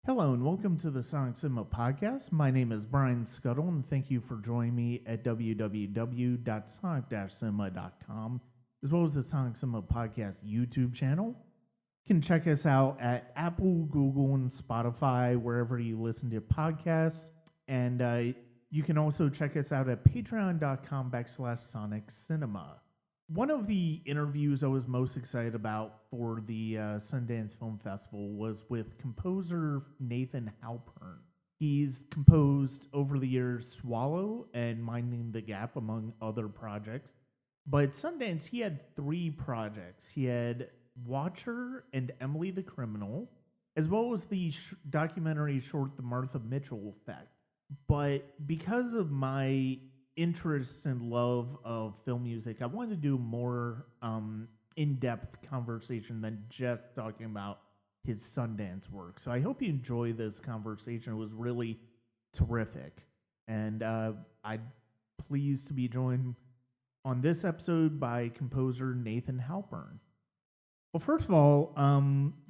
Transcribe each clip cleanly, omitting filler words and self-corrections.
Hello and welcome to the Sonic Cinema Podcast. My name is Brian Scuttle and thank you for joining me at www.sonic-cinema.com as well as the Sonic Cinema Podcast YouTube channel. You can check us out at Apple, Google, and Spotify, wherever you listen to podcasts. And you can also check us out at patreon.com/Sonic Cinema. One of the interviews I was most excited about for the Sundance Film Festival was with composer Nathan Halpern. He's composed over the years Swallow and Minding the Gap, among other projects. But Sundance, he had three projects. He had Watcher and Emily the Criminal, as well as the documentary short The Martha Mitchell Effect. But because of my interest and love of film music, I wanted to do more in-depth conversation than just talking about his Sundance work. So I hope you enjoy this conversation. It was really terrific. And I'm pleased to be joined on this episode by composer Nathan Halpern. Well, first of all,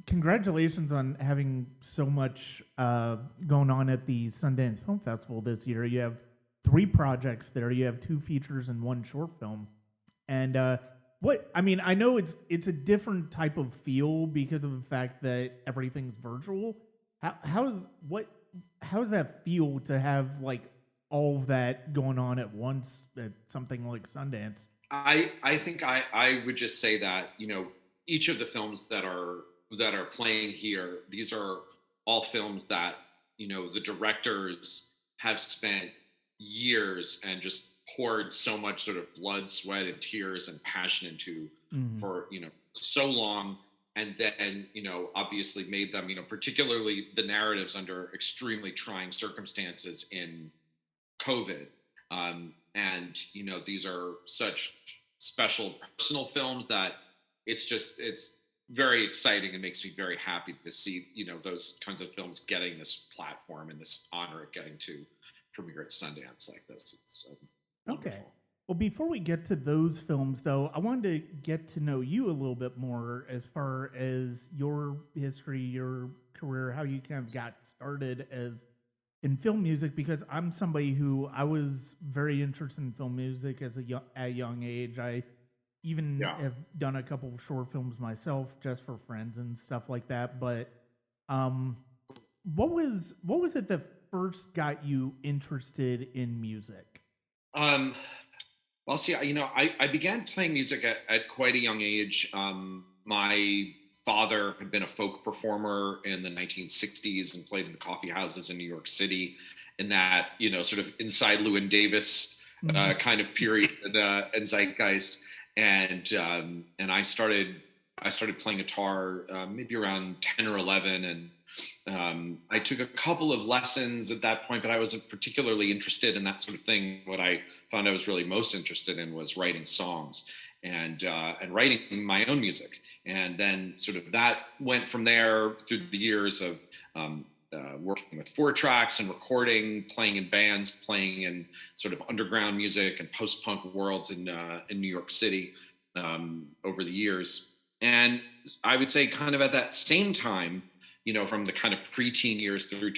congratulations on having so much going on at the Sundance Film Festival this year. You have three projects there. You have two features and one short film. And I know it's a different type of feel because of the fact that everything's virtual. How's that feel to have like all of that going on at once at something like Sundance? I think I would just say that, each of the films that are playing here, these are all films that, the directors have spent years and just poured so much sort of blood, sweat, and tears and passion into for so long, and then obviously made them, particularly the narratives under extremely trying circumstances in COVID, and these are such special personal films that it's very exciting and makes me very happy to see those kinds of films getting this platform and this honor of getting to premiere at Sundance like this. It's wonderful. Okay. Well, before we get to those films, though, I wanted to get to know you a little bit more as far as your history, your career, how you kind of got started as in film music, because I'm somebody who I was very interested in film music at a young age. I even have done a couple of short films myself just for friends and stuff like that. But what was it that first got you interested in music? Well, see, I began playing music at quite a young age. My father had been a folk performer in the 1960s and played in the coffee houses in New York City in that, sort of inside Llewyn Davis kind of period and zeitgeist. And I started playing guitar maybe around 10 or 11, and I took a couple of lessons at that point, but I wasn't particularly interested in that sort of thing. What I found I was really most interested in was writing songs and writing my own music. And then sort of that went from there through the years of working with 4-tracks and recording, playing in bands, playing in sort of underground music and post-punk worlds in New York City over the years. And I would say kind of at that same time, from the kind of pre-teen years through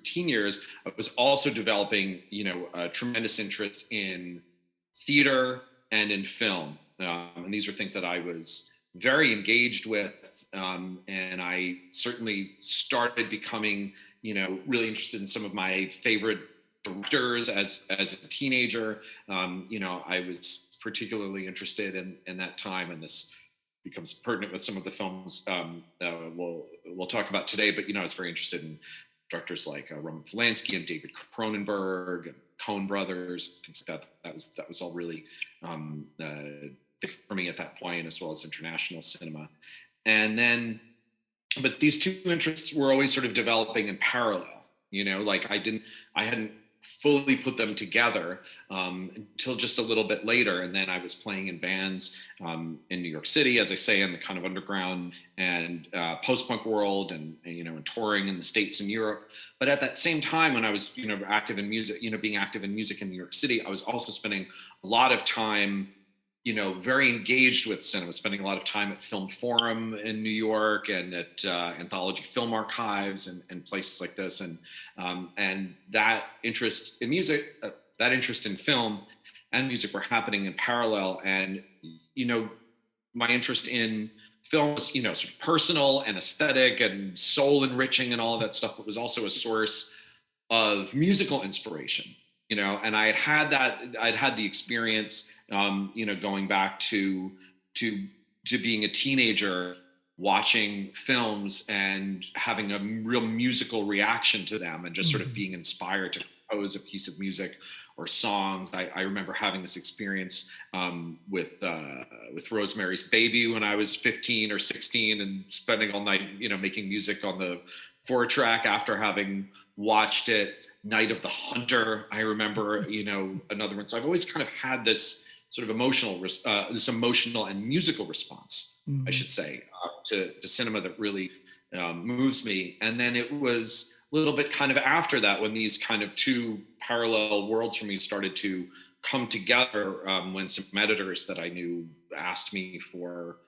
teen years, I was also developing, a tremendous interest in theater and in film. And these are things that I was very engaged with. And I certainly started becoming, really interested in some of my favorite directors as a teenager. I was particularly interested in that time, and this becomes pertinent with some of the films we'll talk about today. But I was very interested in directors like Roman Polanski and David Cronenberg and Coen Brothers. Things like that. That was all really big for me at that point, as well as international cinema. And then, but these two interests were always sort of developing in parallel. I hadn't fully put them together until just a little bit later. And then I was playing in bands in New York City, as I say, in the kind of underground and post-punk world, and and touring in the States and Europe. But at that same time, when I was active in music, being active in music in New York City, I was also spending a lot of time very engaged with cinema, spending a lot of time at Film Forum in New York and at Anthology Film Archives and places like this, and that interest in music, that interest in film and music were happening in parallel. And my interest in film was sort of personal and aesthetic and soul enriching and all of that stuff, but was also a source of musical inspiration. And I'd had the experience, going back to being a teenager, watching films and having a real musical reaction to them, and just sort of being inspired to compose a piece of music or songs. I remember having this experience with Rosemary's Baby when I was 15 or 16, and spending all night, making music on the 4-track after having watched it. Night of the Hunter, I remember, another one. So I've always kind of had this sort of emotional and musical response, I should say, to cinema that really moves me. And then it was a little bit kind of after that when these kind of two parallel worlds for me started to come together, when some editors that I knew asked me for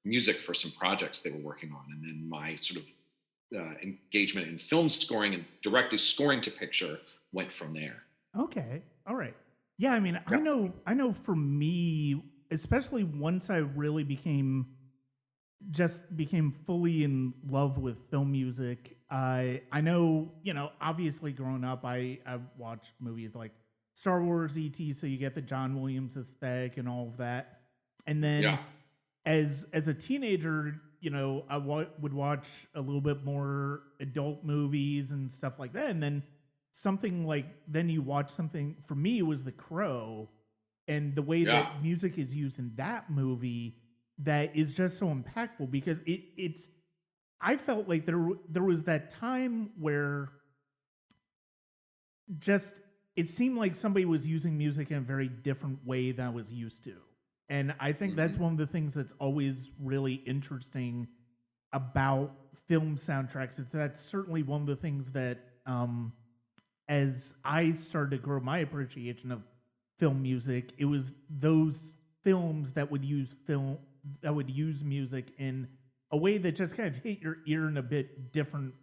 music for some projects they were working on. And then my sort of engagement in film scoring and directly scoring to picture went from there. Okay. All right. Yeah, I mean, Yeah. I know for me, especially once I really became fully in love with film music. I know, obviously growing up, I've watched movies like Star Wars, ET, so you get the John Williams aesthetic and all of that. And then Yeah. as a teenager, I would watch a little bit more adult movies and stuff like that. And then then you watch something, for me, it was The Crow, and the way Yeah. that music is used in that movie that is just so impactful, because I felt like there was that time where just it seemed like somebody was using music in a very different way than I was used to. And I think that's one of the things that's always really interesting about film soundtracks. That's certainly one of the things that, as I started to grow my appreciation of film music, it was those films that would use music in a way that just kind of hit your ear in a bit different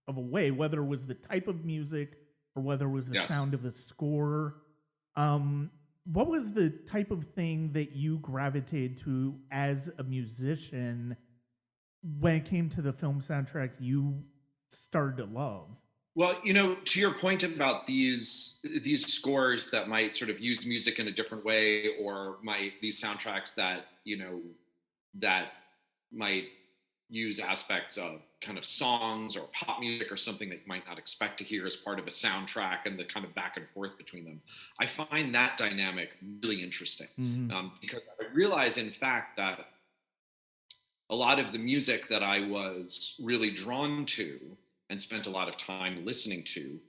of a way, whether it was the type of music or whether it was the Yes. sound of the score. What was the type of thing that you gravitated to as a musician when it came to the film soundtracks you started to love? Well, to your point about these scores that might sort of use music in a different way, or these soundtracks that that might use aspects of kind of songs or pop music or something that you might not expect to hear as part of a soundtrack, and the kind of back and forth between them. I find that dynamic really interesting, because I realize, in fact, that a lot of the music that I was really drawn to and spent a lot of time listening to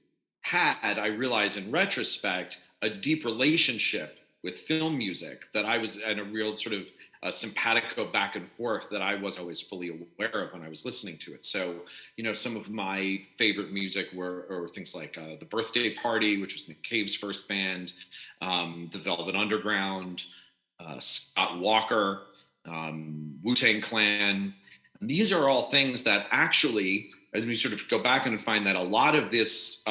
had, I realize in retrospect, a deep relationship with film music, that I was in a real sort of simpatico back and forth that I was always fully aware of when I was listening to it. So, some of my favorite music were things like The Birthday Party, which was Nick Cave's first band, The Velvet Underground, Scott Walker, Wu-Tang Clan. And these are all things that actually, as we sort of go back and find that a lot of this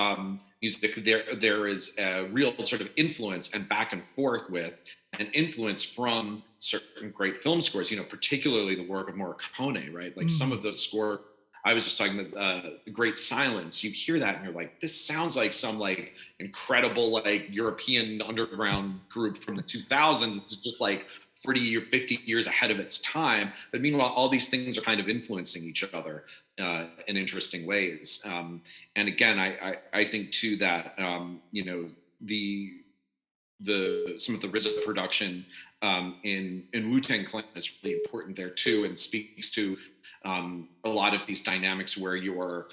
music, there is a real sort of influence and back and forth with, and influence from certain great film scores, particularly the work of Morricone, right? Like some of those score, I was just talking about Great Silence. You hear that and you're like, this sounds like some like incredible like European underground group from the 2000s. It's just like 40 or 50 years ahead of its time. But meanwhile, all these things are kind of influencing each other in interesting ways. And again, I think too that some of the RZA production in Wu-Tang Clan is really important there too, and speaks to a lot of these dynamics where you're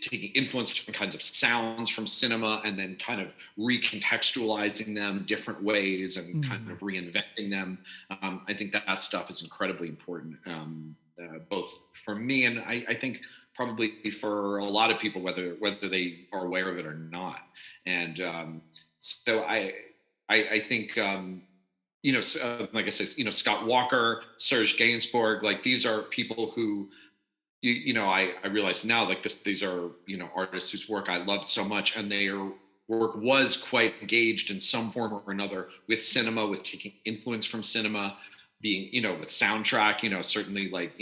taking influence from kinds of sounds from cinema and then kind of recontextualizing them different ways and kind of reinventing them. I think that stuff is incredibly important, both for me and I think probably for a lot of people, whether they are aware of it or not. And so I think like I said, Scott Walker, Serge Gainsbourg, like these are people who, I realize now, like these are, artists whose work I loved so much, and their work was quite engaged in some form or another with cinema, with taking influence from cinema, being, with soundtrack, certainly like,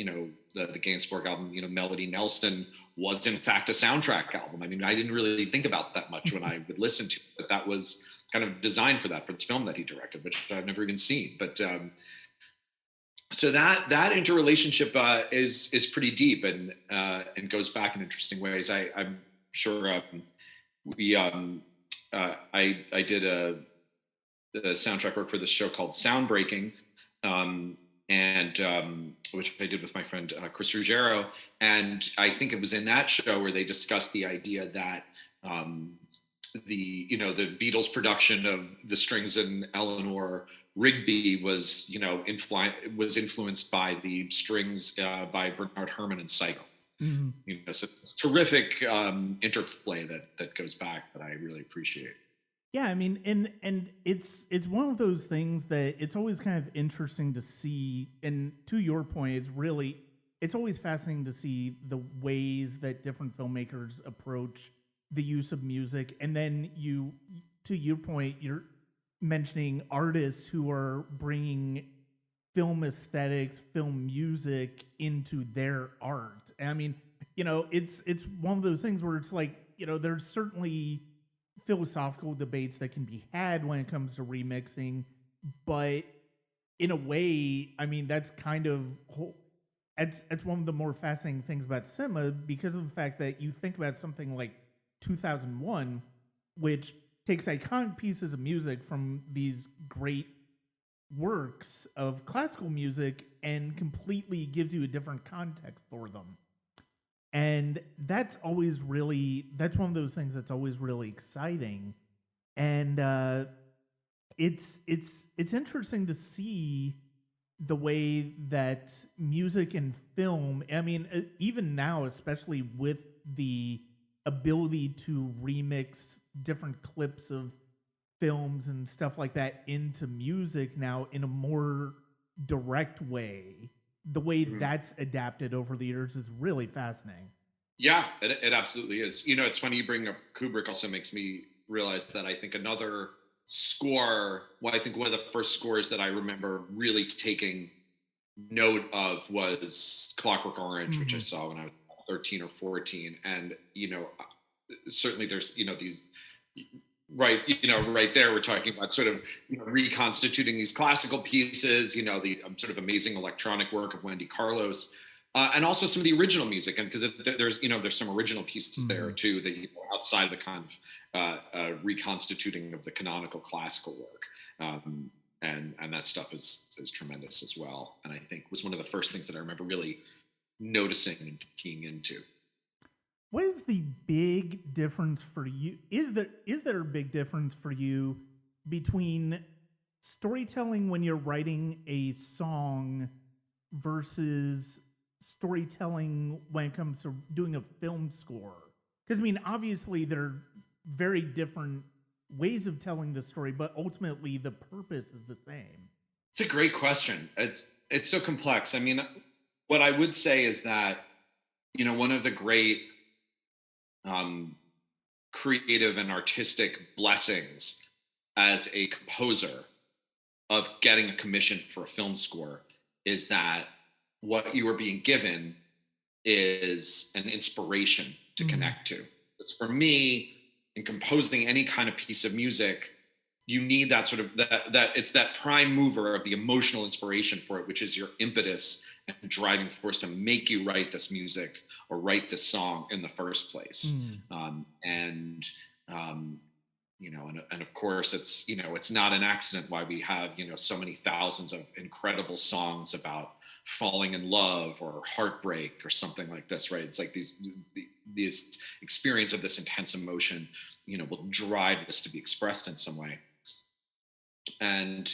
the Gainsbourg album, Melody Nelson was in fact a soundtrack album. I mean, I didn't really think about that much when I would listen to it, but that was kind of designed for that, for this film that he directed, which I've never even seen. But so that interrelationship is pretty deep, and goes back in interesting ways. I'm sure we I did a soundtrack work for this show called Soundbreaking, and which I did with my friend Chris Ruggiero, and I think it was in that show where they discussed the idea that the Beatles production of the strings in Eleanor Rigby was influenced by the strings by Bernard Herrmann and Seigel. Mm-hmm. So it's terrific interplay that goes back that I really appreciate. Yeah, I mean, and it's one of those things that it's always kind of interesting to see. And to your point, it's always fascinating to see the ways that different filmmakers approach the use of music. And then to your point, you're mentioning artists who are bringing film aesthetics, film music into their art. And I mean, it's one of those things where it's like, there's certainly philosophical debates that can be had when it comes to remixing, but in a way, I mean, that's kind of it's one of the more fascinating things about cinema, because of the fact that you think about something like 2001, which takes iconic pieces of music from these great works of classical music and completely gives you a different context for them. And that's one of those things that's always really exciting. And it's interesting to see the way that music and film, I mean, even now, especially with the ability to remix different clips of films and stuff like that into music now in a more direct way, the way that's adapted over the years is really fascinating. Yeah, it absolutely is. It's funny you bring up Kubrick. Also makes me realize that I think another score, I think one of the first scores that I remember really taking note of was Clockwork Orange, which I saw when I was 13 or 14. And, certainly there's, these, right there, we're talking about sort of reconstituting these classical pieces, the sort of amazing electronic work of Wendy Carlos, and also some of the original music, and because there's some original pieces there too, that outside of the kind of reconstituting of the canonical classical work, and that stuff is tremendous as well, and I think was one of the first things that I remember really noticing and keying into. What is the big difference for you? Is there a big difference for you between storytelling when you're writing a song versus storytelling when it comes to doing a film score? Because I mean, obviously they're very different ways of telling the story, but ultimately the purpose is the same. It's a great question. It's so complex. I mean, what I would say is that one of the great creative and artistic blessings as a composer of getting a commission for a film score is that what you are being given is an inspiration to connect to. Because for me, in composing any kind of piece of music, you need that sort of that it's that prime mover of the emotional inspiration for it, which is your impetus and driving force to make you write this music or write this song in the first place. And of course it's not an accident why we have so many thousands of incredible songs about falling in love or heartbreak or something like this, right? It's like these experience of this intense emotion will drive this to be expressed in some way. And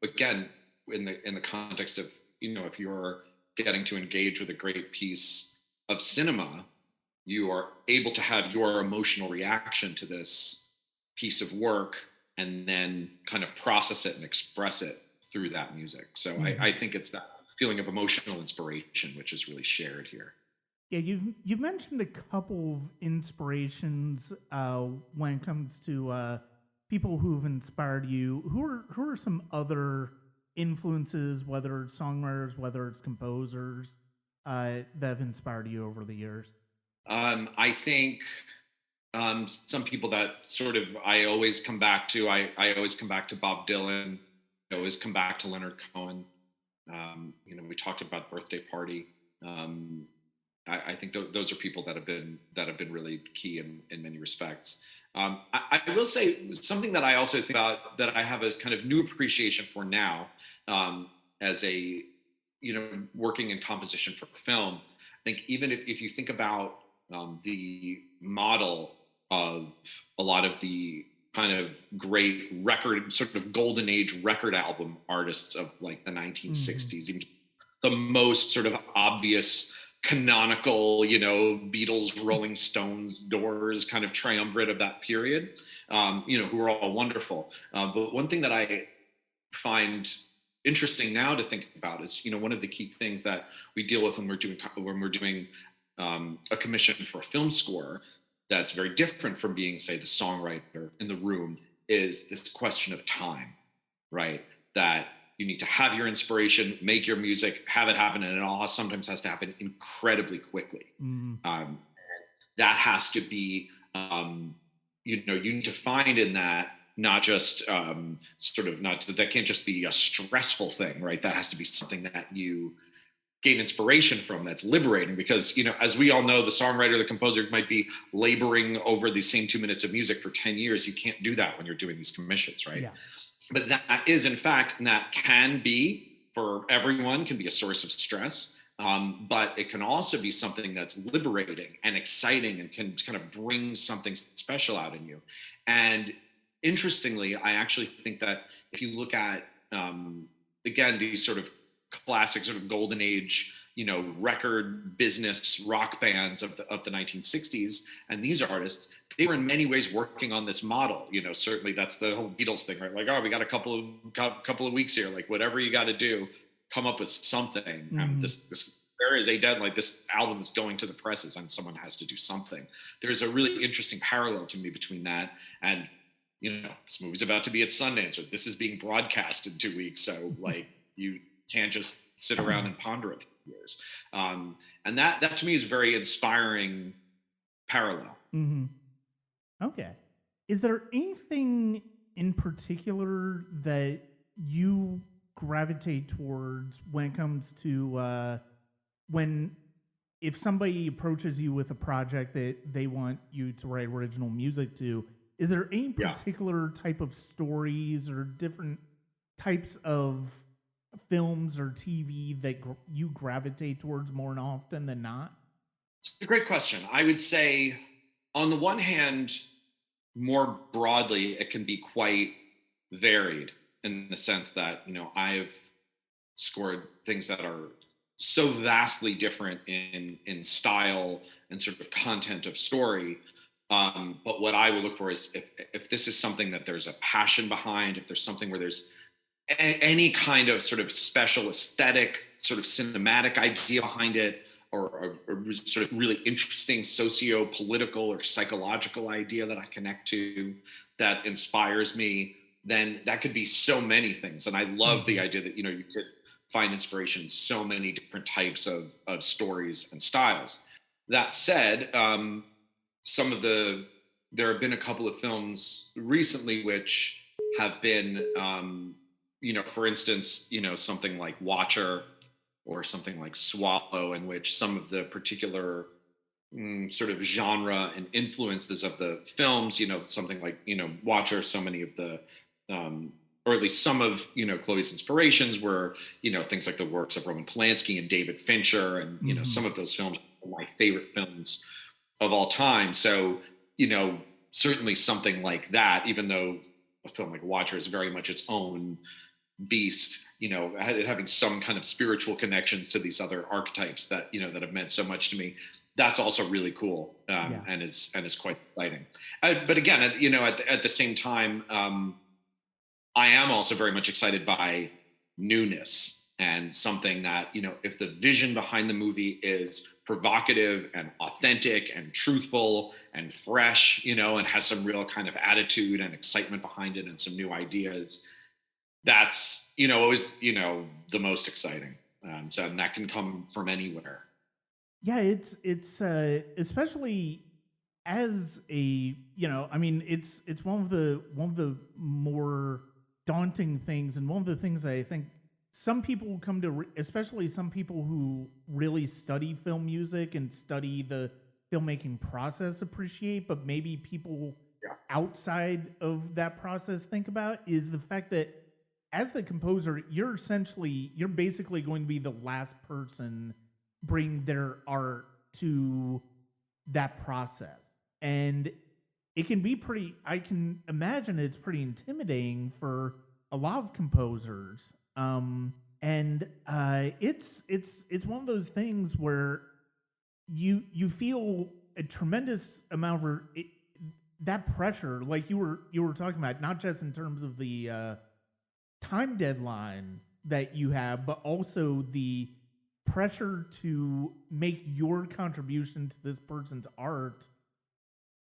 again, in the context of if you're getting to engage with a great piece of cinema, you are able to have your emotional reaction to this piece of work and then kind of process it and express it through that music. So I think it's that feeling of emotional inspiration, which is really shared here. Yeah, you've mentioned a couple of inspirations when it comes to people who've inspired you. Who are some other influences, whether it's songwriters, whether it's composers, that have inspired you over the years? I think some people that sort of I always come back to. I always come back to Bob Dylan. I always come back to Leonard Cohen. We talked about Birthday Party. Um, I think those are people that have been really key in many respects. I will say something that I also think about that I have a kind of new appreciation for now, as a working in composition for film. I think even if you think about the model of a lot of the kind of great record, sort of golden age record album artists of like the 1960s, even the most sort of obvious canonical, Beatles, Rolling Stones, Doors kind of triumvirate of that period, who are all wonderful. But one thing that I find interesting now to think about is, one of the key things that we deal with when we're doing a commission for a film score that's very different from being, say, the songwriter in the room, is this question of time, right? That you need to have your inspiration, make your music, have it happen, and it all sometimes has to happen incredibly quickly. That has to be, you need to find in that not just that can't just be a stressful thing, right? That has to be something that you gain inspiration from, that's liberating, because as we all know, the songwriter, the composer might be laboring over the same 2 minutes of music for 10 years. You can't do that when you're doing these commissions, right? Yeah. But that is, in fact, and that can be, for everyone, can be a source of stress, but it can also be something that's liberating and exciting and can kind of bring something special out in you. And interestingly, I actually think that if you look at, again, these sort of classic sort of golden age, record business rock bands of the 1960s, and these artists, they were in many ways working on this model. Certainly that's the whole Beatles thing, right? Like, oh, we got a couple of weeks here, like whatever you got to do, come up with something. There is a deadline. This album is going to the presses, and someone has to do something. There's a really interesting parallel to me between that and, this movie's about to be at Sundance, or this is being broadcast in 2 weeks, so like you can't just sit around and ponder it for years. And that to me is a very inspiring parallel. Okay. Is there anything in particular that you gravitate towards when it comes to if somebody approaches you with a project that they want you to write original music to? Is there any particular type of stories or different types of films or TV that you gravitate towards more often than not? It's a great question. I would say, on the one hand, more broadly, it can be quite varied in the sense that, I've scored things that are so vastly different in style and sort of content of story. But what I would look for is if this is something that there's a passion behind, if there's something where there's any kind of sort of special aesthetic, sort of cinematic idea behind it, or sort of really interesting socio-political or psychological idea that I connect to, that inspires me, then that could be so many things. And I love the idea that, you could find inspiration in so many different types of stories and styles. That said, there have been a couple of films recently which have been, for instance, something like Watcher or something like Swallow, in which some of the particular sort of genre and influences of the films, something like, Watcher, so many of the, or at least some of, Chloe's inspirations were, things like the works of Roman Polanski and David Fincher, and, some of those films are my favorite films of all time. So, certainly something like that, even though a film like Watcher is very much its own beast, having some kind of spiritual connections to these other archetypes that, that have meant so much to me. That's also really cool, and is quite exciting. But again, at the same time, I am also very much excited by newness and something that, if the vision behind the movie is provocative and authentic and truthful and fresh, and has some real kind of attitude and excitement behind it and some new ideas, that's, always, the most exciting. And that can come from anywhere. Yeah, it's especially as a, I mean, it's one of the more daunting things, and one of the things that I think some people come to, especially some people who really study film music and study the filmmaking process, appreciate, but maybe people Yeah. outside of that process think about, is the fact that as the composer, you're basically going to be the last person bring their art to that process. And it can be pretty, I can imagine it's pretty intimidating for a lot of composers. And it's one of those things where you feel a tremendous amount of that pressure, like you were talking about, not just in terms of the time deadline that you have, but also the pressure to make your contribution to this person's art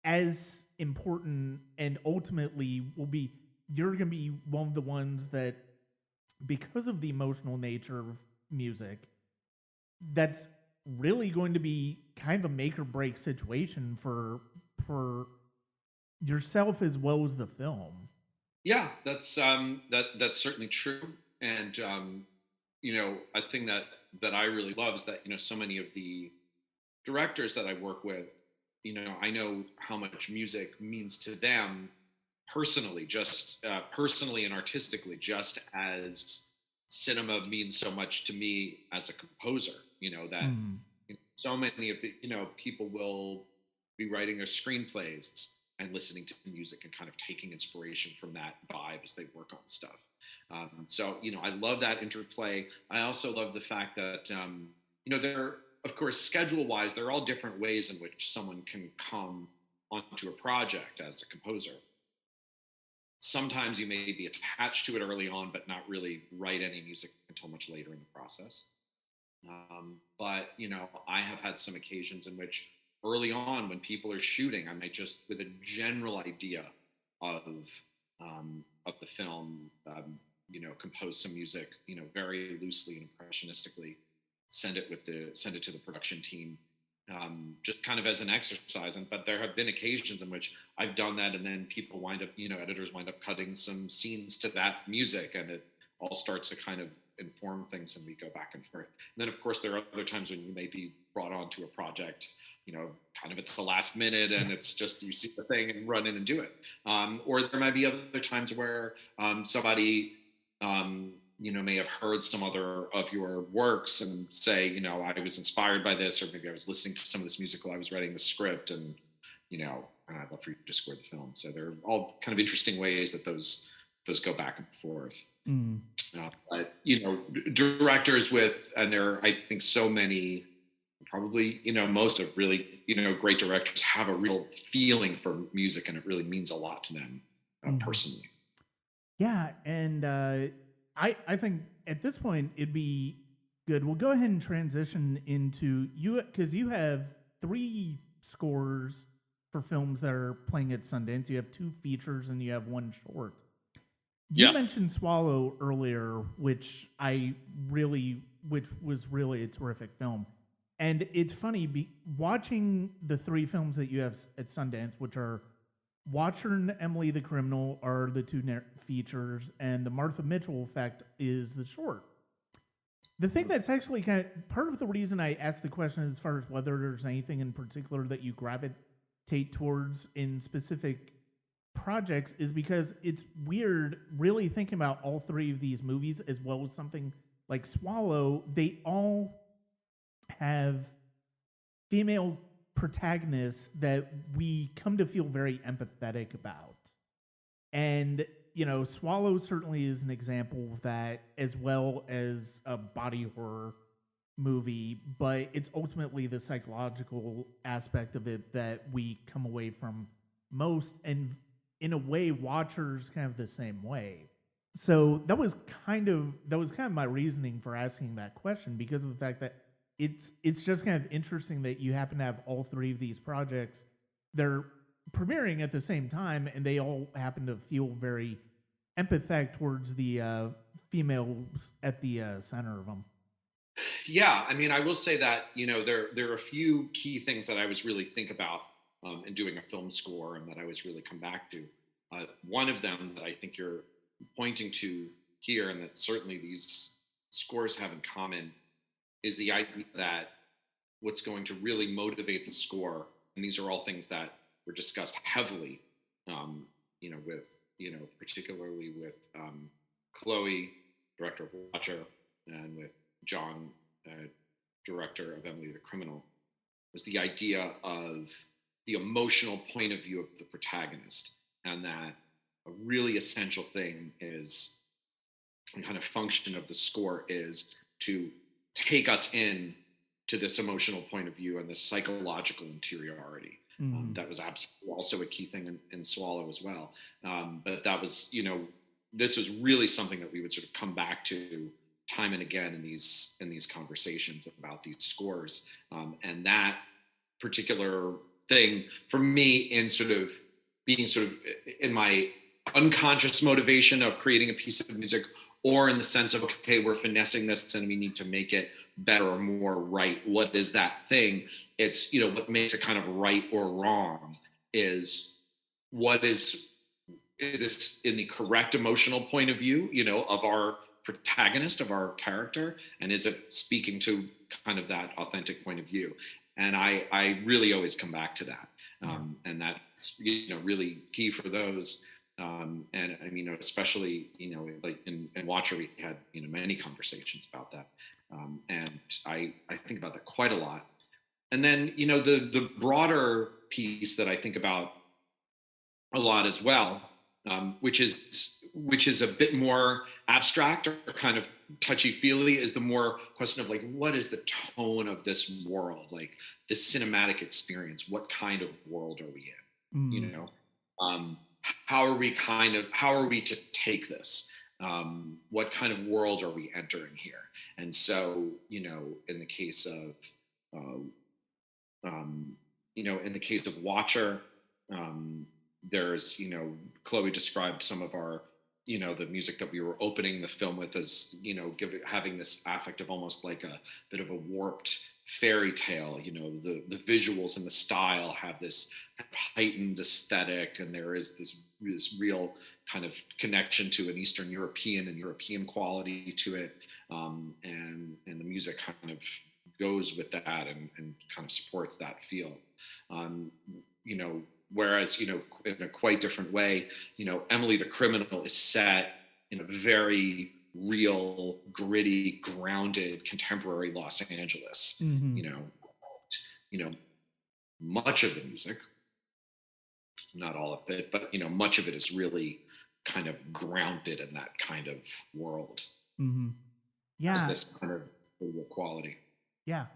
as important, and ultimately will be, you're going to be one of the ones that, because of the emotional nature of music, that's really going to be kind of a make or break situation for yourself as well as the film. Yeah, that's certainly true. And a thing that I really love is that, so many of the directors that I work with, I know how much music means to them personally, just personally and artistically, just as cinema means so much to me as a composer. That Mm. so many of the people will be writing their screenplays and listening to music and kind of taking inspiration from that vibe as they work on stuff. So I love that interplay. I also love the fact that there, of course, schedule wise, there are all different ways in which someone can come onto a project as a composer. Sometimes you may be attached to it early on, but not really write any music until much later in the process. But I have had some occasions in which early on, when people are shooting, I might just, with a general idea of the film, compose some music, very loosely and impressionistically, send it to the production team, just kind of as an exercise. But there have been occasions in which I've done that, and then people wind up, editors wind up cutting some scenes to that music, and it all starts to kind of inform things, and we go back and forth. And then, of course, there are other times when you may be brought onto a project, kind of at the last minute, and it's just you see the thing and run in and do it. Or there might be other times where somebody may have heard some other of your works and say, I was inspired by this, or maybe I was listening to some of this music while I was writing the script, and I'd love for you to score the film. So there are all kind of interesting ways that those go back and forth. Mm. But directors and there are, I think, so many, probably most of really great directors have a real feeling for music, and it really means a lot to them personally. Yeah, and I think at this point it'd be good. We'll go ahead and transition into you, because you have 3 scores for films that are playing at Sundance. You have 2 features and you have 1 short. You mentioned Swallow earlier, which was really a terrific film. And it's funny, watching the 3 films that you have at Sundance, which are Watcher and Emily the Criminal, are the 2 features, and The Martha Mitchell Effect is the short. The thing that's actually kind of part of the reason I asked the question, as far as whether there's anything in particular that you gravitate towards in specific projects, is because it's weird really thinking about all 3 of these movies, as well as something like Swallow. They all have female protagonists that we come to feel very empathetic about. And, Swallow certainly is an example of that, as well as a body horror movie, but it's ultimately the psychological aspect of it that we come away from most. And in a way, Watcher's kind of the same way. So that was kind of my reasoning for asking that question, because of the fact that it's just kind of interesting that you happen to have all three of these projects. They're premiering at the same time, and they all happen to feel very empathetic towards the females at the center of them. Yeah, I mean, I will say that there are a few key things that I was really think about in doing a film score, and that I was really come back to. One of them that I think you're pointing to here, and that certainly these scores have in common, is the idea that what's going to really motivate the score, and these are all things that were discussed heavily, with particularly with Chloe, director of Watcher, and with John, director of Emily the Criminal, was the idea of the emotional point of view of the protagonist, and that a really essential thing is, and kind of function of the score is to take us in to this emotional point of view and this psychological interiority. Mm. That was absolutely also a key thing in Swallow as well. But that was, this was really something that we would sort of come back to time and again in these conversations about these scores. And that particular thing for me, in sort of being sort of in my unconscious motivation of creating a piece of music, or in the sense of, okay, we're finessing this and we need to make it better or more right. What is that thing? It's, what makes it kind of right or wrong is, what is this in the correct emotional point of view, of our protagonist, of our character, and is it speaking to kind of that authentic point of view? And I really always come back to that. And that's, really key for those. And I mean, especially, like in Watcher, we had, many conversations about that. And I think about that quite a lot. And then, the broader piece that I think about a lot as well, which is a bit more abstract or kind of touchy-feely, is the more question of, like, what is the tone of this world, like this cinematic experience? What kind of world are we in? Mm. How are we to take this? What kind of world are we entering here? And so, in the case of, in the case of Watcher, there's, Chloe described some of our, the music that we were opening the film with as, having this affect of almost like a bit of a warped fairy tale. The visuals and the style have this heightened aesthetic, and there is this real kind of connection to an Eastern European quality to it, and the music kind of goes with that and kind of supports that feel. Whereas, in a quite different way, Emily the Criminal is set in a very real, gritty, grounded, contemporary Los Angeles. Mm-hmm. Much of the music, not all of it, but much of it is really kind of grounded in that kind of world. Mm-hmm. Has Yeah. this kind of real quality. Yeah.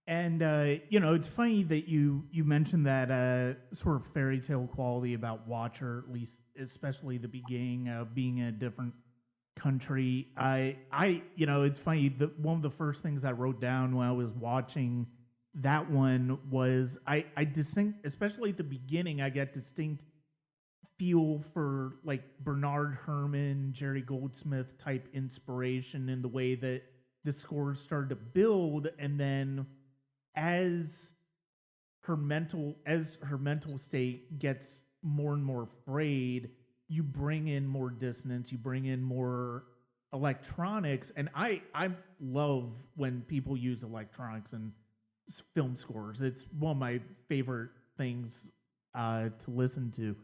And it's funny that you mentioned that sort of fairy tale quality about Watcher, at least especially the beginning, being in a different country. It's funny that one of the first things I wrote down when I was watching that one was I distinct, especially at the beginning, I get distinct feel for like Bernard Herrmann, Jerry Goldsmith type inspiration in the way that the scores started to build, and then as her mental state gets more and more frayed, you bring in more dissonance, you bring in more electronics, and I love when people use electronics in film scores. It's one of my favorite things to listen to,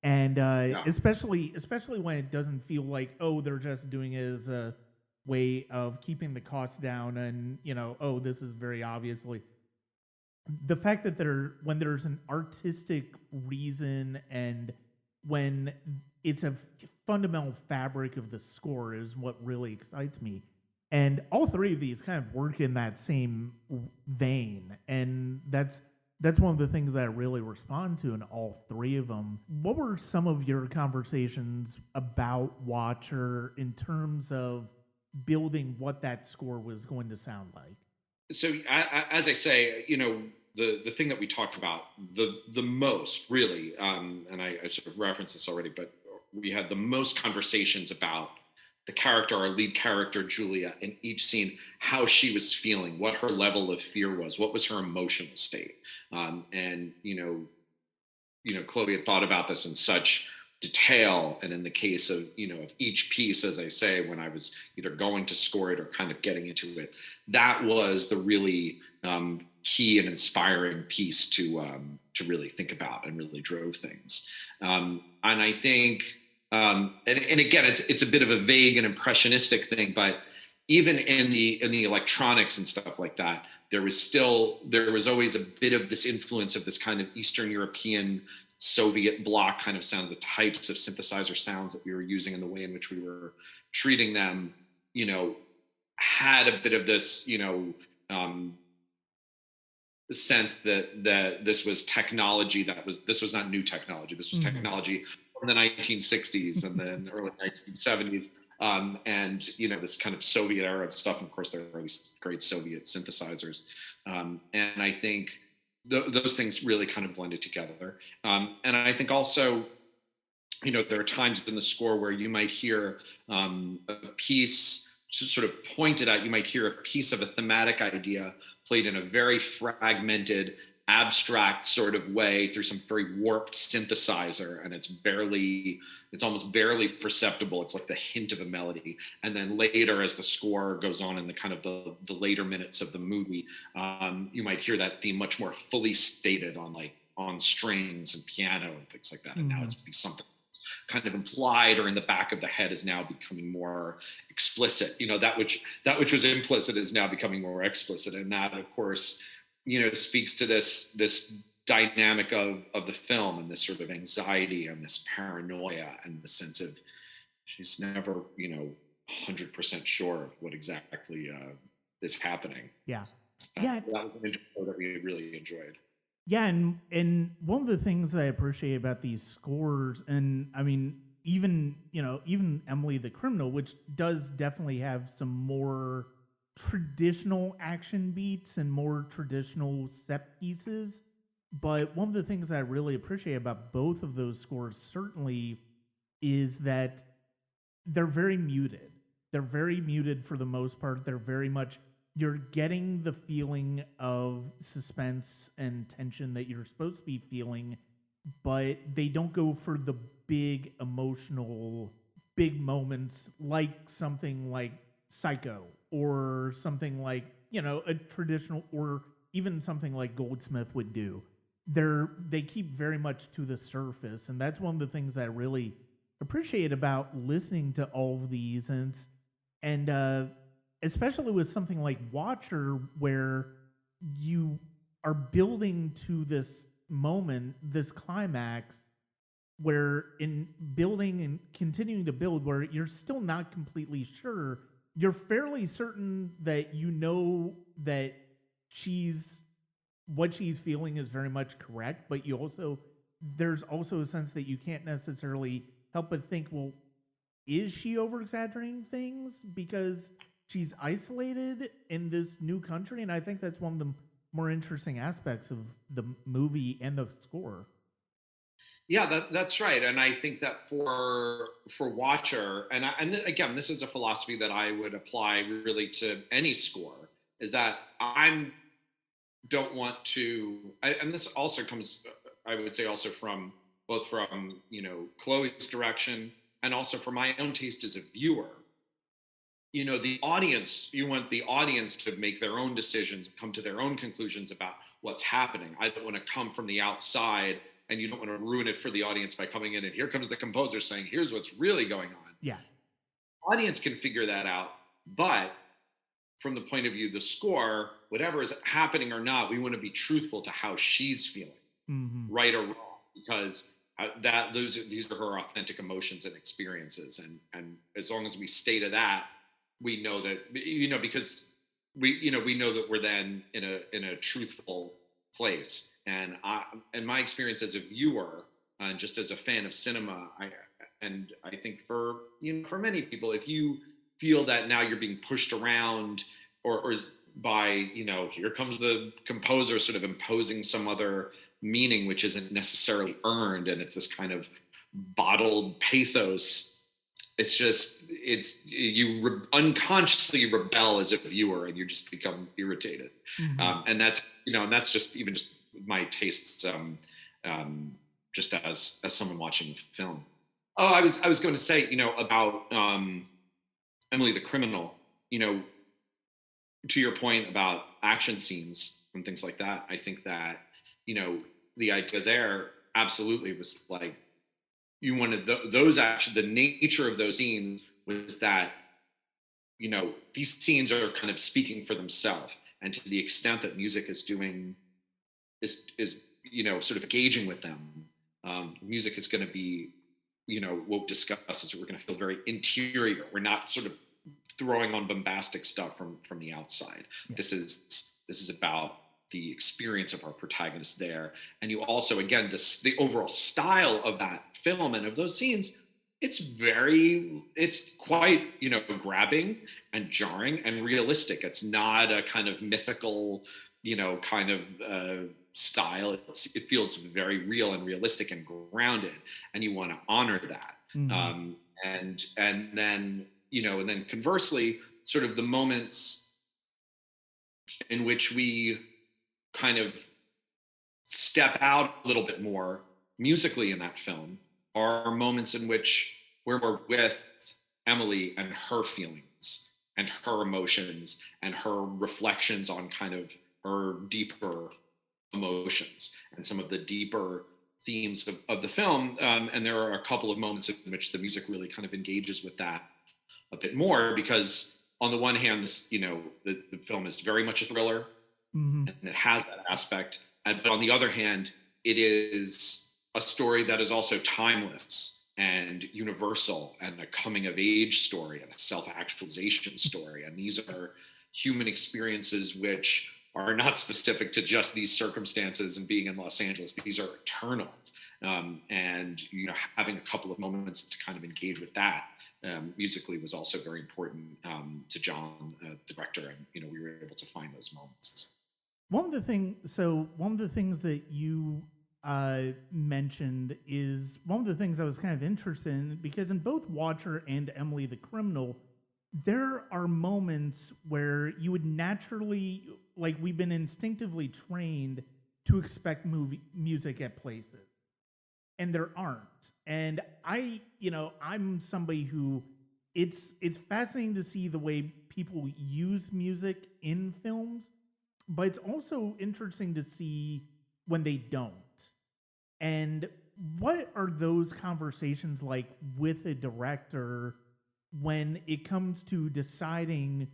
and Yeah. especially when it doesn't feel like, oh, they're just doing it as a way of keeping the cost down, and oh, this is very obviously the fact that when there's an artistic reason, and when it's a fundamental fabric of the score, is what really excites me. And all three of these kind of work in that same vein, and That's one of the things that I really respond to in all three of them. What were some of your conversations about Watcher in terms of building what that score was going to sound like? So as I say, the thing that we talked about the most really, and I sort of referenced this already, but we had the most conversations about the character, our lead character Julia, in each scene, how she was feeling, what her level of fear was, what was her emotional state, and Chloe had thought about this in such detail. And in the case of, of each piece, as I say, when I was either going to score it or kind of getting into it, that was the really key and inspiring piece to really think about and really drove things. And I think, and again, it's a bit of a vague and impressionistic thing, but even in the electronics and stuff like that, there was always a bit of this influence of this kind of Eastern European Soviet bloc kind of sound, the types of synthesizer sounds that we were using and the way in which we were treating them, had a bit of this, sense that this was technology this was not new technology. This was technology from the 1960s and then early 1970s. And this kind of Soviet era of stuff. And of course, there are these great Soviet synthesizers, and I think those things really kind of blended together. And I think also, there are times in the score where you might hear a piece sort of pointed out. You might hear a piece of a thematic idea played in a very fragmented, abstract sort of way through some very warped synthesizer, and it's almost barely perceptible. It's like the hint of a melody. And then later, as the score goes on in the kind of the later minutes of the movie, you might hear that theme much more fully stated on strings and piano and things like that. And now it's something kind of implied or in the back of the head is now becoming more explicit. That which was implicit is now becoming more explicit. And that, of course, speaks to this dynamic of the film and this sort of anxiety and this paranoia and the sense of she's never, 100% sure of what exactly is happening. Yeah. That was an intro that we really enjoyed. Yeah, and one of the things that I appreciate about these scores, and I mean, even Emily the Criminal, which does definitely have some more traditional action beats and more traditional set pieces. But one of the things that I really appreciate about both of those scores certainly is that they're very muted. They're very muted for the most part. They're very much, you're getting the feeling of suspense and tension that you're supposed to be feeling, but they don't go for the big emotional, big moments like something like Psycho or something like, a traditional, or even something like Goldsmith would do. They keep very much to the surface, and that's one of the things that I really appreciate about listening to all of these, and especially with something like Watcher, where you are building to this moment, this climax, where in building and continuing to build, where you're still not completely sure, you're fairly certain that that what she's feeling is very much correct, but there's also a sense that you can't necessarily help but think, well, is she over exaggerating things because she's isolated in this new country? And I think that's one of the more interesting aspects of the movie and the score. Yeah, that's right. And I think that for Watcher, and again, this is a philosophy that I would apply really to any score, is that I don't want to, and this also comes, I would say, also from both from Chloe's direction and also from my own taste as a viewer. The audience, you want the audience to make their own decisions, come to their own conclusions about what's happening. I don't want to come from the outside, and you don't want to ruin it for the audience by coming in and here comes the composer saying, here's what's really going on. Yeah. Audience can figure that out, but from the point of view of the score, whatever is happening or not, we want to be truthful to how she's feeling, right or wrong, because these are her authentic emotions and experiences, and as long as we stay to that, we know that because we know that we're then in a truthful place. And in my experience as a viewer, just as a fan of cinema, I think for for many people, if you feel that now you're being pushed around, or by here comes the composer sort of imposing some other meaning which isn't necessarily earned, and it's this kind of bottled pathos. Unconsciously rebel as a viewer, and you just become irritated. And that's just even just my tastes, just as someone watching film. Oh, I was going to say, about Emily the Criminal, to your point about action scenes and things like that. I think that, the idea there absolutely was like, you wanted those action, the nature of those scenes was that, these scenes are kind of speaking for themselves. And to the extent that music is sort of engaging with them, music is going to be, what we'll discuss is we're going to feel very interior. We're not sort of throwing on bombastic stuff from the outside. Yeah. This is about the experience of our protagonist there. And you also, again, the overall style of that film and of those scenes, it's quite, grabbing and jarring and realistic. It's not a kind of mythical, kind of style. It feels very real and realistic and grounded, and you want to honor that. Mm-hmm. And then, and then conversely, sort of the moments in which we kind of step out a little bit more musically in that film are moments in which we're with Emily and her feelings and her emotions and her reflections on kind of her deeper emotions and some of the deeper themes of the film. And there are a couple of moments in which the music really kind of engages with that a bit more, because on the one hand, the film is very much a thriller, mm-hmm. and it has that aspect. But on the other hand, it is a story that is also timeless and universal, and a coming of age story and a self-actualization story. And these are human experiences which are not specific to just these circumstances and being in Los Angeles. These are eternal. And having a couple of moments to kind of engage with that musically was also very important to John, the director, and we were able to find those moments. One of the things that you mentioned is one of the things I was kind of interested in, because in both Watcher and Emily the Criminal, there are moments where you would naturally, like, we've been instinctively trained to expect music at places, and there aren't. And I'm somebody who, it's fascinating to see the way people use music in films, but it's also interesting to see when they don't. And what are those conversations like with a director when it comes to deciding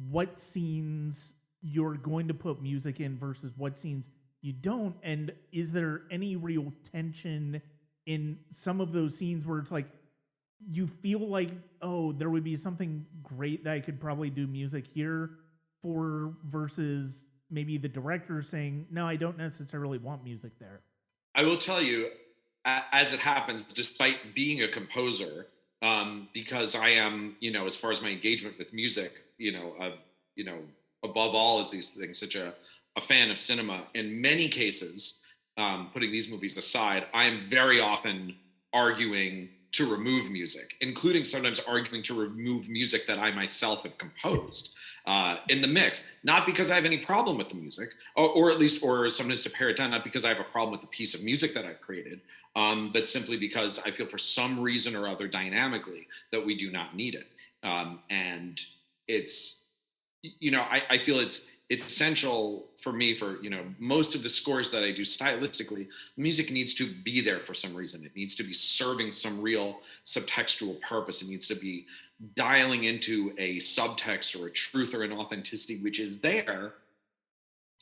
what scenes you're going to put music in versus what scenes you don't? And is there any real tension in some of those scenes where it's like, you feel like, oh, there would be something great that I could probably do music here for, versus maybe the director saying, no, I don't necessarily want music there? I will tell you, as it happens, despite being a composer, because I am, as far as my engagement with music, above all is these things, such a fan of cinema. In many cases, putting these movies aside, I am very often arguing to remove music, including sometimes arguing to remove music that I myself have composed in the mix. Not because I have any problem with the music, or sometimes to pare it down, not because I have a problem with the piece of music that I've created, but simply because I feel for some reason or other dynamically that we do not need it. And it's, I feel it's essential for me, for most of the scores that I do stylistically, music needs to be there for some reason. It needs to be serving some real subtextual purpose. It needs to be dialing into a subtext or a truth or an authenticity which is there,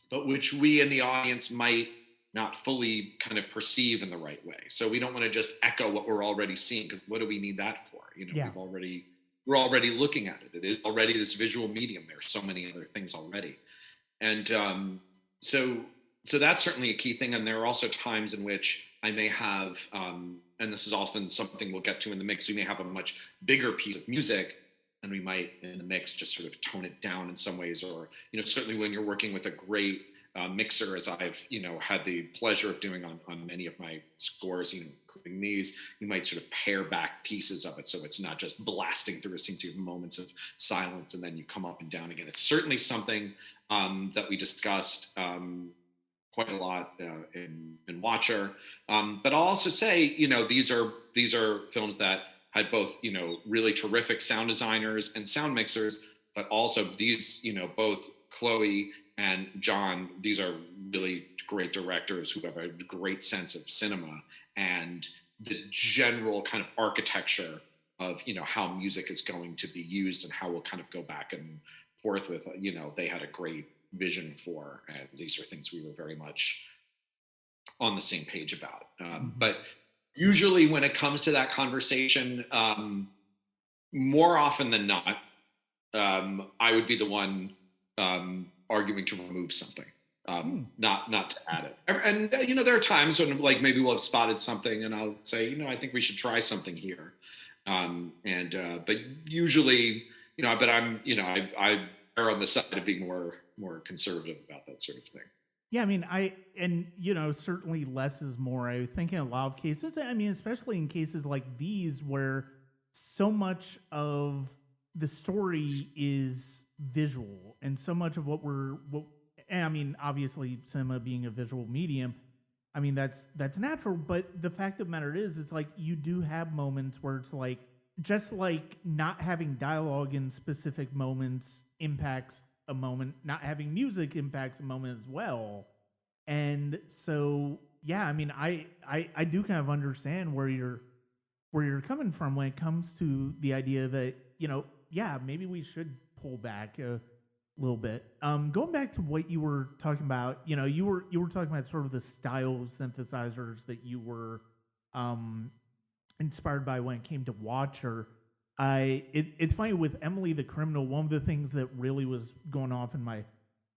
but which we in the audience might not fully kind of perceive in the right way. So we don't want to just echo what we're already seeing, because what do we need that for? Yeah. We're already looking at it. It is already this visual medium. There are so many other things already. And so So that's certainly a key thing. And there are also times in which I may have, and this is often something we'll get to in the mix, we may have a much bigger piece of music and we might in the mix just sort of tone it down in some ways. Or, certainly when you're working with a great mixer, as I've, had the pleasure of doing on many of my scores, including these, you might sort of pare back pieces of it. So it's not just blasting through a scene to moments of silence and then you come up and down again. It's certainly something that we discussed quite a lot in Watcher. But I'll also say, these are films that had both, really terrific sound designers and sound mixers, but also these, both Chloe and John, these are really great directors who have a great sense of cinema and the general kind of architecture of, how music is going to be used and how we'll kind of go back and forth with, they had a great vision for, and these are things we were very much on the same page about. But usually when it comes to that conversation, more often than not, I would be the one arguing to remove something, not to add it. And there are times when like maybe we'll have spotted something and I'll say, I think we should try something here. But usually, but I err on the side of being more conservative about that sort of thing. Yeah, I mean, certainly less is more. I think in a lot of cases, I mean, especially in cases like these where so much of the story is visual and so much of I mean, obviously cinema being a visual medium, I mean, that's natural, but the fact of the matter is, it's like you do have moments where it's like, just like not having dialogue in specific moments impacts a moment, not having music impacts a moment as well. And so, yeah, I mean, I do kind of understand where you're coming from when it comes to the idea that, yeah, maybe we should pull back a little bit. Going back to what you were talking about, you were talking about sort of the style of synthesizers that you were inspired by when it came to Watcher. It's funny with Emily the Criminal. One of the things that really was going off in my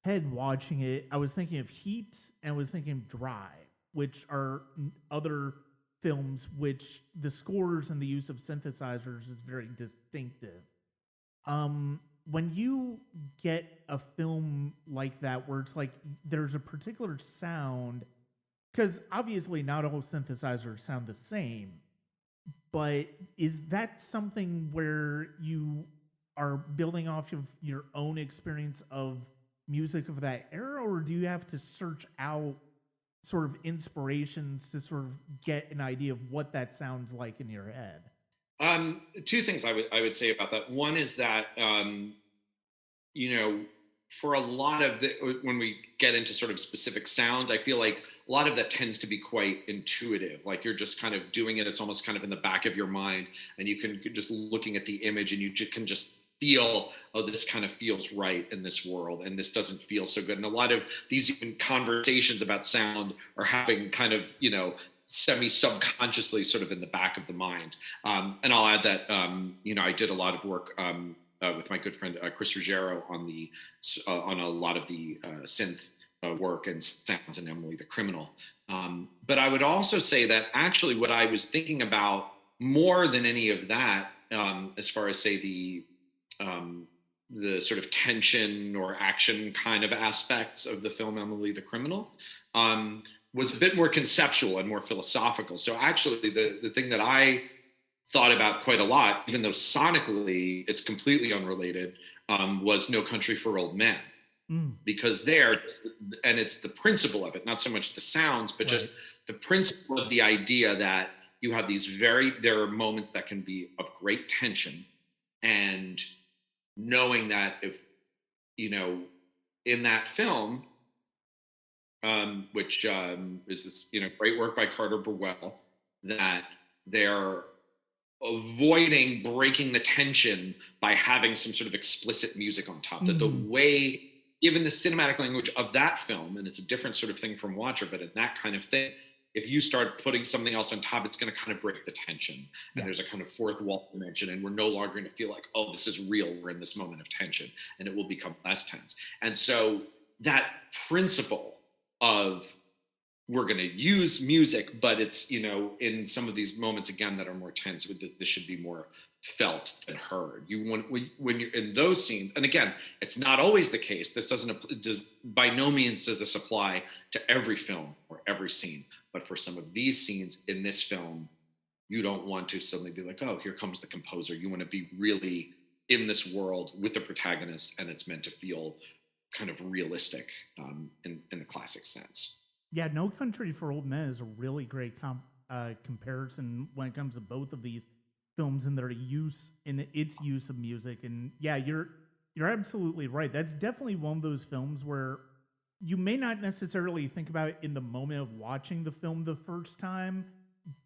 head watching it, I was thinking of Heat and I was thinking of Drive, which are other films which the scores and the use of synthesizers is very distinctive. When you get a film like that where it's like there's a particular sound, because obviously not all synthesizers sound the same, but is that something where you are building off of your own experience of music of that era, or do you have to search out sort of inspirations to sort of get an idea of what that sounds like in your head? Two things I would say about that. One is that for a lot of when we get into sort of specific sounds, I feel like a lot of that tends to be quite intuitive. Like you're just kind of doing it. It's almost kind of in the back of your mind, and you can just looking at the image, and you can just feel, oh, this kind of feels right in this world, and this doesn't feel so good. And a lot of these even conversations about sound are happening kind of, semi-subconsciously sort of in the back of the mind. And I'll add that, I did a lot of work with my good friend Chris Ruggiero on a lot of the synth work and sounds in Emily the Criminal. But I would also say that actually what I was thinking about more than any of that, as far as say the sort of tension or action kind of aspects of the film Emily the Criminal, was a bit more conceptual and more philosophical. So actually the thing that I thought about quite a lot, even though sonically it's completely unrelated, was No Country for Old Men. Because there, and it's the principle of it, not so much the sounds, but just the principle of the idea that you have there are moments that can be of great tension, and knowing that if, in that film, which is this, great work by Carter Burwell, that they're avoiding breaking the tension by having some sort of explicit music on top. That the way, given the cinematic language of that film, and it's a different sort of thing from Watcher, but in that kind of thing, if you start putting something else on top, it's going to kind of break the tension. And there's a kind of fourth wall dimension, and we're no longer going to feel like, oh, this is real. We're in this moment of tension, and it will become less tense. And so that principle of we're going to use music, but it's, in some of these moments again that are more tense, this should be more felt than heard. You when you're in those scenes, and again, it's not always the case. This does by no means does this apply to every film or every scene, but for some of these scenes in this film, you don't want to suddenly be like, oh, here comes the composer. You want to be really in this world with the protagonist, and it's meant to feel kind of realistic in the classic sense. Yeah, No Country for Old Men is a really great comparison when it comes to both of these films and their use in its use of music. And yeah, you're absolutely right. That's definitely one of those films where you may not necessarily think about it in the moment of watching the film the first time,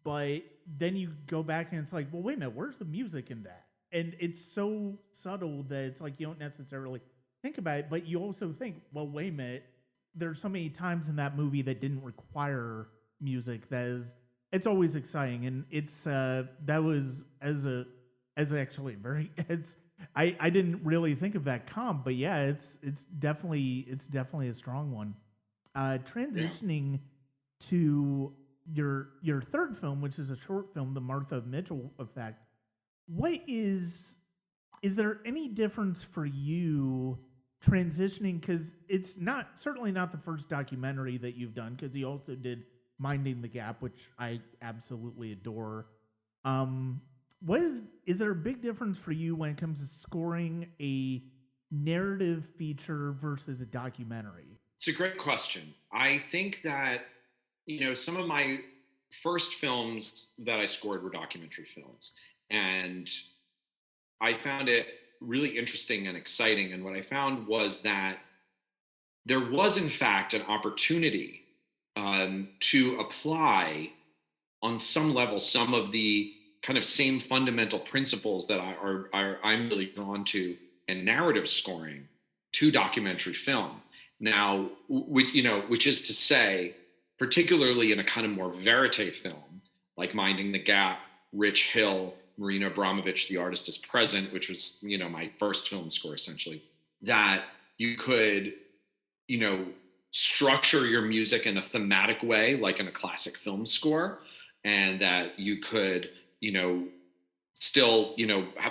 but then you go back and it's like, well, wait a minute, where's the music in that? And it's so subtle that it's like you don't necessarily think about it, but you also think, well, wait a minute, there's so many times in that movie that didn't require music that is it's always exciting, and it's that was as actually very it's I didn't really think of that comp, but yeah, it's definitely a strong one. Transitioning to your third film, which is a short film, The Martha Mitchell Effect. What is there any difference for you transitioning, because it's not certainly not the first documentary that you've done, because he also did Minding the Gap, which I absolutely adore. What is there a big difference for you when it comes to scoring a narrative feature versus a documentary? It's a great question. I think that, some of my first films that I scored were documentary films. And I found it really interesting and exciting. And what I found was that there was, in fact, an opportunity to apply on some level some of the kind of same fundamental principles that I'm really drawn to in narrative scoring to documentary film. Now, which is to say, particularly in a kind of more verite film like Minding the Gap, Rich Hill, Marina Abramovich, The Artist is Present, which was, my first film score essentially, that you could, structure your music in a thematic way, like in a classic film score, and that you could, still,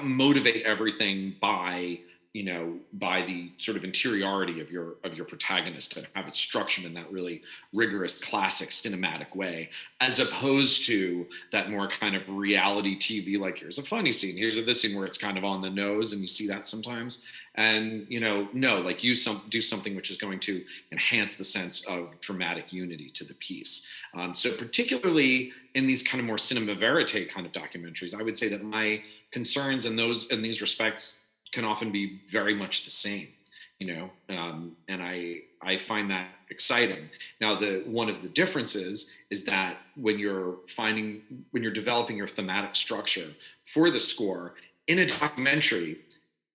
motivate everything by the sort of interiority of your protagonist, and have it structured in that really rigorous classic cinematic way, as opposed to that more kind of reality TV, like here's a funny scene, here's this scene where it's kind of on the nose, and you see that sometimes. And no, like do something which is going to enhance the sense of dramatic unity to the piece. So particularly in these kind of more cinema verite kind of documentaries, I would say that my concerns in these respects can often be very much the same, and I find that exciting. Now, one of the differences is that when you're developing your thematic structure for the score in a documentary,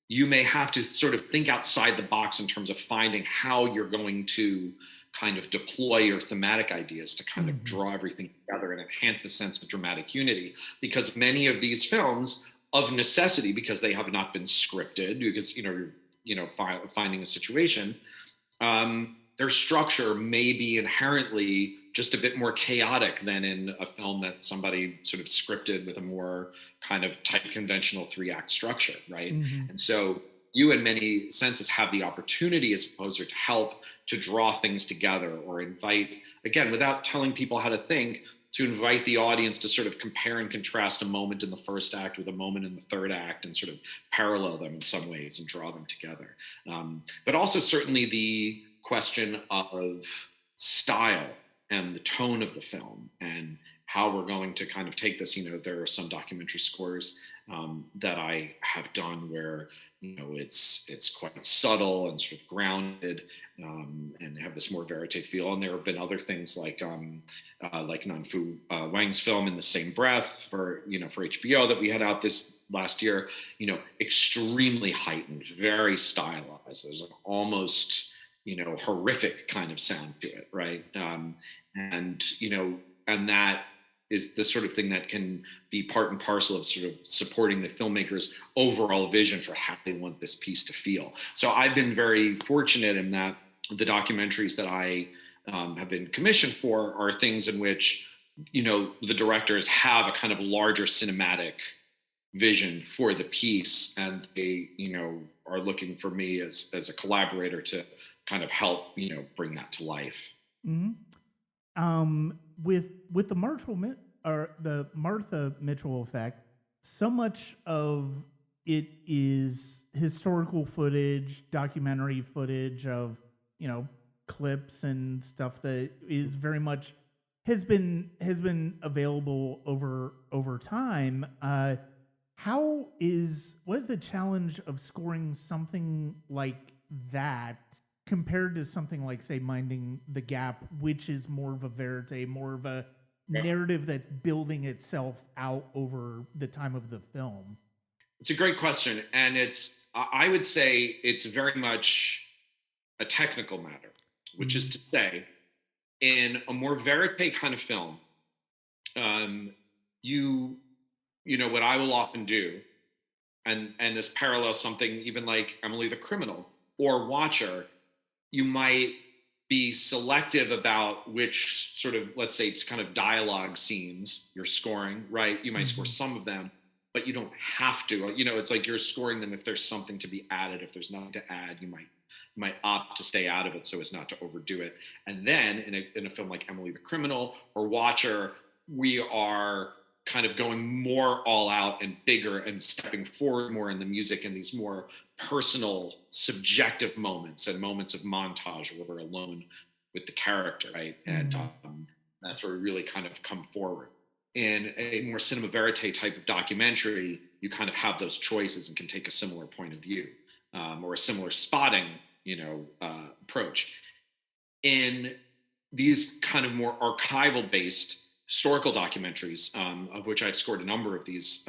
you may have to sort of think outside the box in terms of finding how you're going to kind of deploy your thematic ideas to kind of draw everything together and enhance the sense of dramatic unity, because many of these films, of necessity, because they have not been scripted, because you're finding a situation, their structure may be inherently just a bit more chaotic than in a film that somebody sort of scripted with a more kind of tight conventional 3-act structure, right? And so you, in many senses, have the opportunity as a composer to help to draw things together, or invite, again, without telling people how to think, to invite the audience to sort of compare and contrast a moment in the first act with a moment in the third act, and sort of parallel them in some ways and draw them together. But also certainly the question of style and the tone of the film, and how we're going to kind of take this. There are some documentary scores that I have done where it's quite subtle and sort of grounded, and have this more verite feel. And there have been other things like Nan-Fu Wang's film In the Same Breath for HBO that we had out this last year. Extremely heightened, very stylized. There's an almost horrific kind of sound to it, right? And that is the sort of thing that can be part and parcel of sort of supporting the filmmaker's overall vision for how they want this piece to feel. So I've been very fortunate in that the documentaries that I have been commissioned for are things in which, the directors have a kind of larger cinematic vision for the piece, and they, are looking for me as a collaborator to kind of help, bring that to life. Hmm. With the Martha Mitchell effect, so much of it is historical footage, documentary footage of clips and stuff that is very much has been available over time. What is the challenge of scoring something like that compared to something like, say, Minding the Gap, which is more of a verite, more of a narrative that's building itself out over the time of the film? It's a great question, and I would say it's very much a technical matter, which is to say, in a more verite kind of film, um, you what I will often do, and this parallels something even like Emily the Criminal or Watcher. You might be selective about which sort of, let's say, it's kind of dialogue scenes you're scoring, right? You might score some of them, but you don't have to. It's like you're scoring them if there's something to be added. If there's nothing to add, you might opt to stay out of it so as not to overdo it. And then in a film like Emily the Criminal or Watcher, we are kind of going more all out and bigger and stepping forward more in the music and these more personal, subjective moments and moments of montage where we're alone with the character, right? And that's where we really kind of come forward. In a more cinema verite type of documentary, you kind of have those choices and can take a similar point of view, or a similar spotting, approach. In these kind of more archival based historical documentaries, of which I've scored a number of these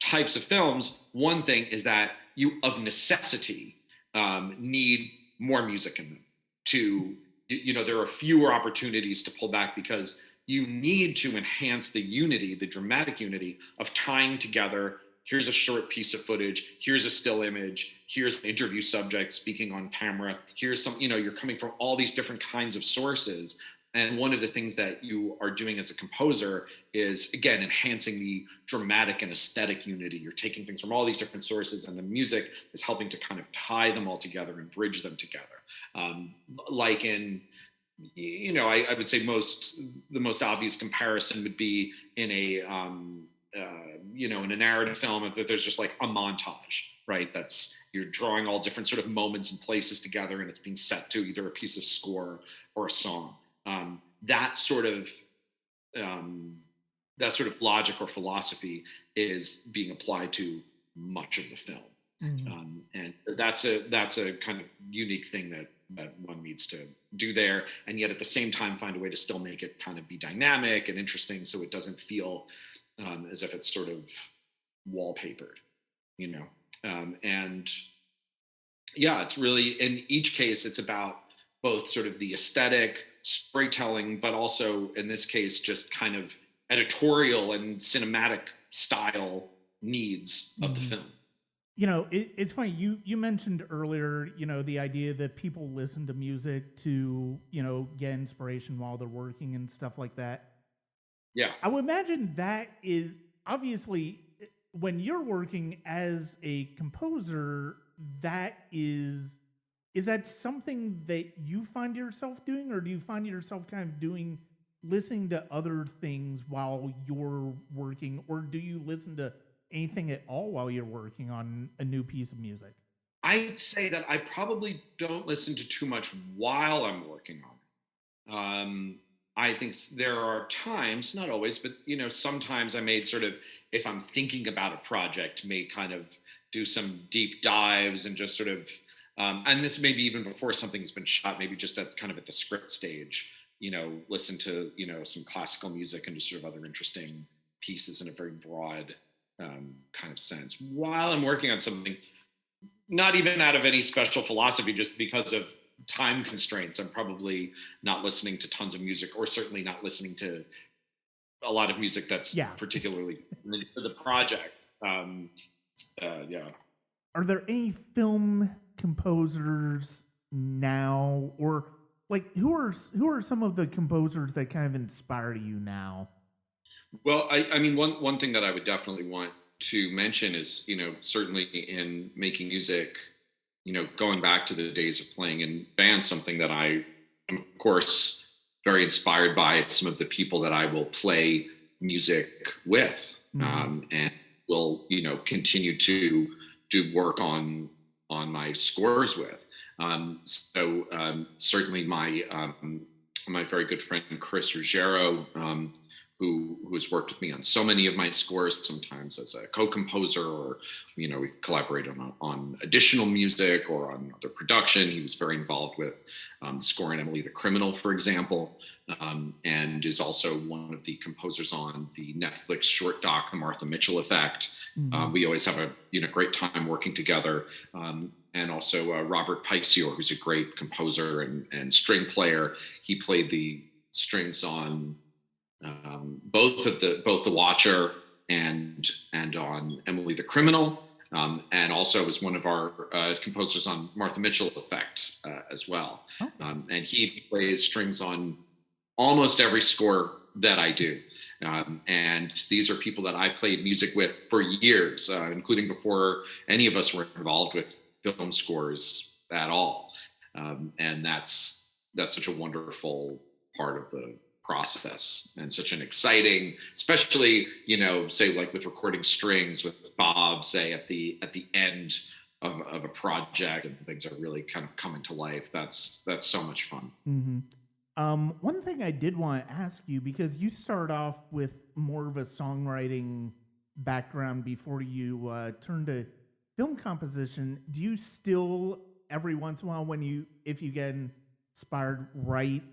types of films, one thing is that you, of necessity, need more music in them. There are fewer opportunities to pull back because you need to enhance the unity, the dramatic unity of tying together. Here's a short piece of footage. Here's a still image. Here's an interview subject speaking on camera. Here's some, you're coming from all these different kinds of sources. And one of the things that you are doing as a composer is, again, enhancing the dramatic and aesthetic unity. You're taking things from all these different sources, and the music is helping to kind of tie them all together and bridge them together. Like in, I would say the most obvious comparison would be in a, in a narrative film, that there's just like a montage, right? You're drawing all different sort of moments and places together, and it's being set to either a piece of score or a song. That sort of logic or philosophy is being applied to much of the film, and that's a kind of unique thing that one needs to do there, and yet at the same time find a way to still make it kind of be dynamic and interesting, so it doesn't feel as if it's sort of wallpapered, and yeah, it's really, in each case, it's about both sort of the aesthetic storytelling, but also in this case, just kind of editorial and cinematic style needs of the film. It's funny. You mentioned earlier, the idea that people listen to music to, get inspiration while they're working and stuff like that. Yeah. I would imagine that is obviously, when you're working as a composer, is that something that you find yourself doing, or do you find yourself kind of listening to other things while you're working, or do you listen to anything at all while you're working on a new piece of music? I'd say that I probably don't listen to too much while I'm working on it. I think there are times, not always, but sometimes I may sort of, if I'm thinking about a project, may kind of do some deep dives and just sort of, and this may be even before something's been shot, maybe just at the script stage, listen to, some classical music and just sort of other interesting pieces in a very broad kind of sense while I'm working on something, not even out of any special philosophy, just because of time constraints. I'm probably not listening to tons of music, or certainly not listening to a lot of music that's particularly related to the project. Yeah. Are there any film composers now, or like who are some of the composers that kind of inspire you now? Well, I mean, one thing that I would definitely want to mention is, certainly in making music, going back to the days of playing in bands, something that I am, of course, very inspired by some of the people that I will play music with, Mm-hmm. and will, continue to do work on my scores with. Certainly my very good friend Chris Ruggiero, who has worked with me on so many of my scores, sometimes as a co-composer, or we've collaborated on additional music or on other production. He was very involved with the score in Emily the Criminal, for example, and is also one of the composers on the Netflix short doc, The Martha Mitchell Effect. Mm-hmm. We always have a great time working together. And also Robert Peixior, who's a great composer and string player. He played the strings on both the Watcher and on Emily the Criminal, and also was one of our composers on Martha Mitchell Effect as well. Okay. And he plays strings on almost every score that I do. And these are people that I played music with for years, including before any of us were involved with film scores at all. And that's such a wonderful part of the process, and such an exciting, especially say like with recording strings with Bob, say at the end of a project, and things are really kind of coming to life. That's so much fun. Mm-hmm. One thing I did want to ask you, because you start off with more of a songwriting background before you turned to film composition, do you still every once in a while, if you get inspired, write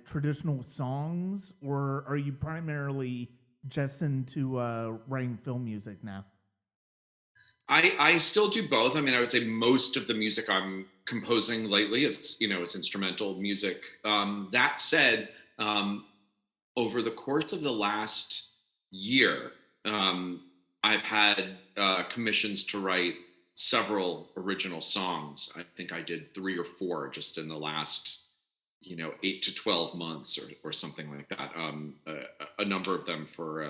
traditional songs, or are you primarily just into writing film music now? I still do both. I mean, I would say most of the music I'm composing lately is, it's instrumental music. That said, over the course of the last year, I've had commissions to write several original songs. I think I did 3 or 4 just in the last 8 to 12 months, or something like that. A number of them for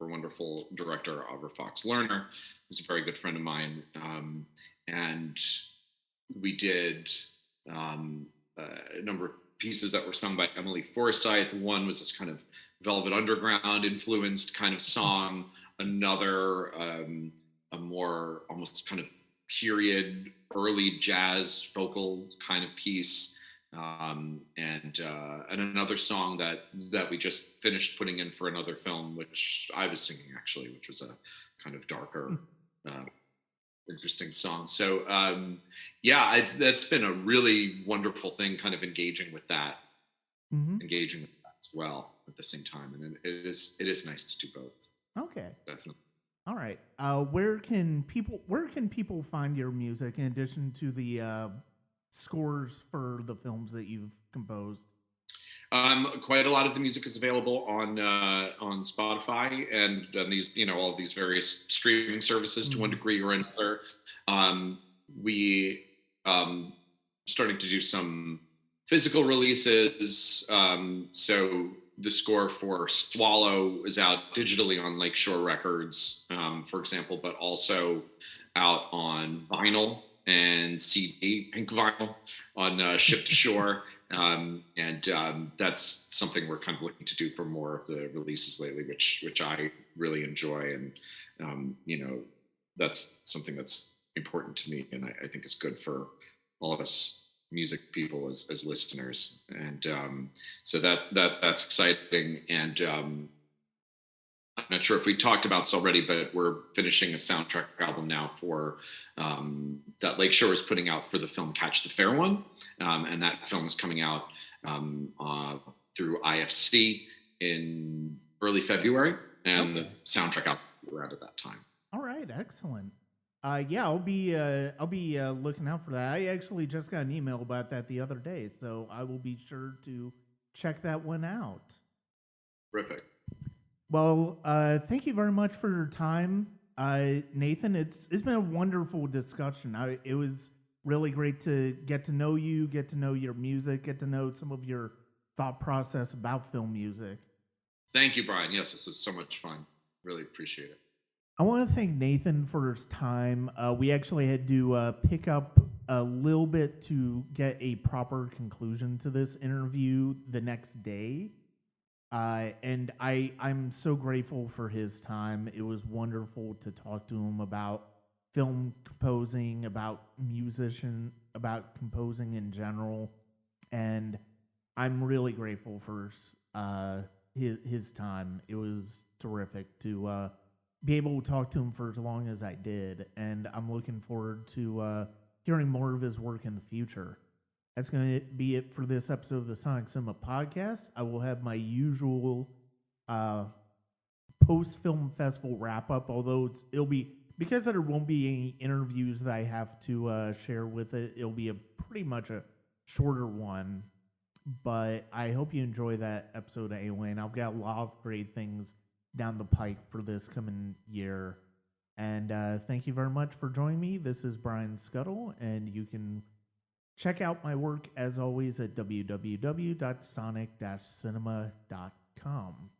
wonderful director Oliver Fox Lerner, who's a very good friend of mine. And we did a number of pieces that were sung by Emily Forsyth. One was this kind of Velvet Underground influenced kind of song. Another, a more almost kind of period early jazz vocal kind of piece. And another song that we just finished putting in for another film, which I was singing actually, which was a kind of darker, interesting song. So that's been a really wonderful thing, kind of engaging with that as well at the same time, and it is nice to do both. Okay. Definitely. All right. Where can people find your music in addition to the scores for the films that you've composed? Quite a lot of the music is available on Spotify and these, all of these various streaming services to one degree or another. We starting to do some physical releases. So the score for Swallow is out digitally on Lakeshore Records, for example, but also out on vinyl and CD, pink vinyl, on Ship to Shore. And that's something we're kind of looking to do for more of the releases lately, which I really enjoy. And, that's something that's important to me, and I think is good for all of us music people as listeners. And so that's exciting. And I'm not sure if we talked about this already, but we're finishing a soundtrack album now for that Lakeshore is putting out for the film Catch the Fair One. And that film is coming out through IFC in early February. And the soundtrack album will be around at that time. All right, excellent. Yeah, I'll be looking out for that. I actually just got an email about that the other day, so I will be sure to check that one out. Terrific. Well, thank you very much for your time, Nathan. It's been a wonderful discussion. It was really great to get to know you, get to know your music, get to know some of your thought process about film music. Thank you, Brian. Yes, this was so much fun. Really appreciate it. I want to thank Nathan for his time. We actually had to pick up a little bit to get a proper conclusion to this interview the next day. And I'm so grateful for his time. It was wonderful to talk to him about film composing, about about composing in general. And I'm really grateful for his time. It was terrific to be able to talk to him for as long as I did, and I'm looking forward to hearing more of his work in the future. That's going to be it for this episode of the Sonic Cinema Podcast. I will have my usual post-film festival wrap-up, although it'll be, because there won't be any interviews that I have to share with it, it'll be pretty much a shorter one. But I hope you enjoy that episode anyway, and I've got a lot of great things down the pike for this coming year. And thank you very much for joining me. This is Brian Scuttle, and you can check out my work, as always, at www.sonic-cinema.com.